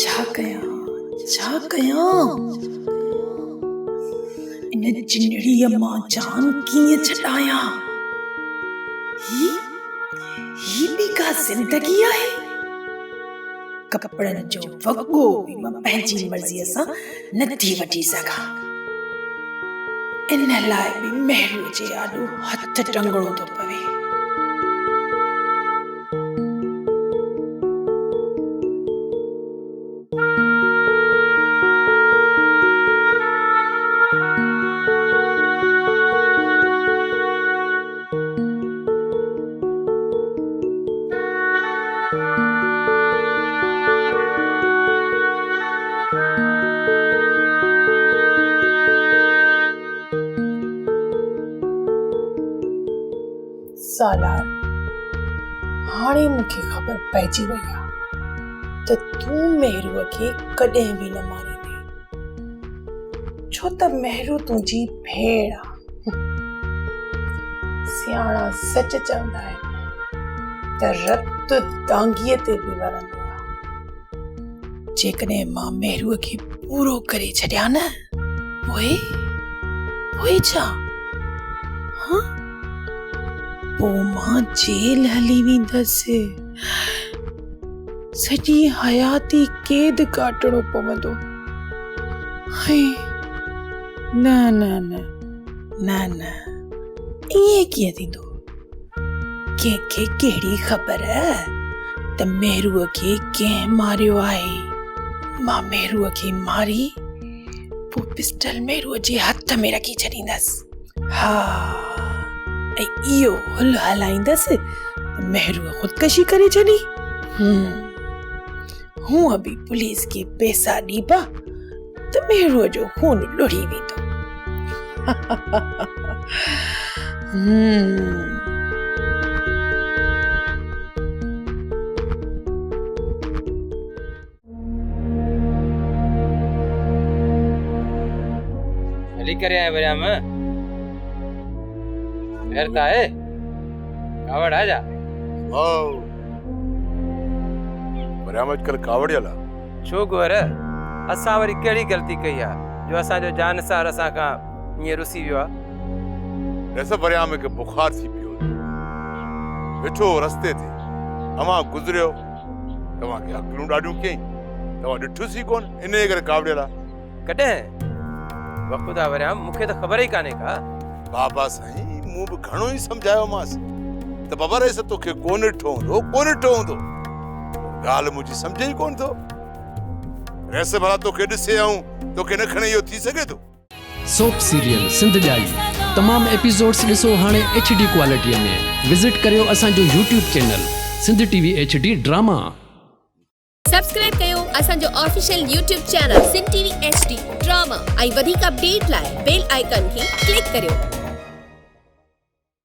छा कयां इन जिनड़ीअ मां जान कीअं छॾायां। ही बि का ज़िंदगी आहे। कपड़नि जो वॻो बि मां पंहिंजी मर्ज़ीअ सां नथी वठी सघां। इन लाइ बि महरू जे आॾो हथ टंगणो थो पवे। सालार हाणे मूंखे ख़बर पइजी वई आहे त तूं महरूअ खे कॾहिं बि न मारींदे, छो त महरू तुंहिंजी भेण आहे। सियाणा सच चवंदा आहिनि त रत दांगीअ ते बि वरंदो आहे। जेकॾहिं मां महरूअ खे पूरो करे छॾिया न, पोइ छा? पोइ मां जेल हली वेंदसि। सॼी हयाती क़ैद काटणो पवंदो। न ईअं कीअं थींदो? कंहिंखे कहिड़ी ख़बर त महरूअ खे कंहिं मारियो आहे। मां महरूअ खे मारी पोइ पिस्टल महरूअ जे हथ में रखी छॾींदसि। ऐं इहो हुल हलाईंदसि महरूअ ख़ुदकशी करे छॾी। हूअं बि पुलिस खे पैसा ॾीबा त महरूअ जो खून लुड़ी वेंदो। हली करे आए वरियाम घरता है कावड़ आजा। वरियाम अजकल कावड़ आला छो गोर असां वरी कहिड़ी ग़लती कई आहे जो असांजो जानसार असां खां ईअं रुसी वियो आहे। ऐसा वरियाम के बुखार थी पियो वेठो रस्ते ते अमा गुज़रियो तव्हां के अकलूं ॾाढियूं कई तव्हां ॾिठोसी कोन इन करे कावड़ आला कॾहिं वक़्तु वरियाम मूंखे त ख़बर ई कान्हे का। बाबा साईं मूं भी घणो ही समझायो मांस त बाबा रे तोखे कोन ॾिठो हूंदो ॻाल्हि मुंहिंजी सम्झे ई कोन थो। ऐसे भला तोखे ॾिसे आऊं तोखे न खणे इहो थी सघे थो। सोप सीरियल सिंध जाई तमाम एपिसोड्स ॾिसो हाणे HD क्वालिटीअ में। विजिट करियो असांजो YouTube channel Sindh TV HD drama. Subscribe कयो असांजो official YouTube channel Sindh TV HD drama ऐं वधीक अपडेट लाइ बेल आइकन खे क्लिक करियो।